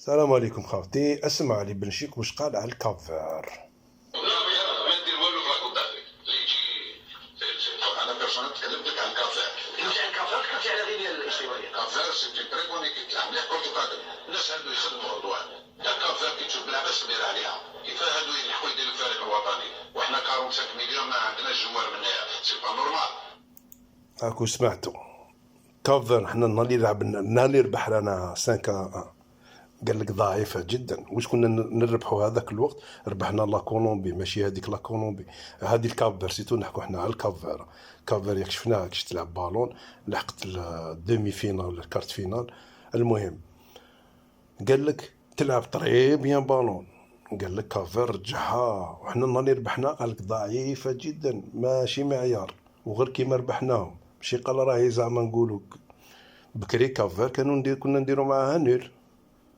السلام عليكم خاوتي. اسمع لي بنشيك واش قال على الكافير. ما ندير والو في راكو داخلك اللي يجي. انا بيرسونيل تكلمت لك عن كافير. كلمت عن كافير، كلمت على غير الاجتماعيه. كافير سي تري بون ايكيب تاع مليح كرة قدم. الناس هادو يخدموا الوطن. كافير كي تشوف بلعبه صبير عليها. كيفاه هادو يلحقوا يديروا الفريق الوطني وحنا 45 مليون ما عندناش جوار منها. سي با نورمال. هاكو سمعتوا كافير حنا نهار اللي لعبنا نهار اللي ربح رانا 5-1 قال لك ضعيفه جدا. واش كنا نربحوا هذاك الوقت؟ ربحنا لا كولومبي، ماشي هذيك لا كولومبي، هذه الكافير. سيتو نحكوا حنا على الكافير. كافير ياك شفناها كيش تلعب بالون، لحقت الدومي فينال ولا الكارت فينال. المهم قال لك تلعب طري بيان بالون، قال لك كافير رجعها. وحنا النهار اللي ربحنا قال لك ضعيفه جدا ماشي معيار، وغير كيما ربحناهم ماشي قال راهي زعما نقولوا بكري كافير كنا نديروا معاها نول.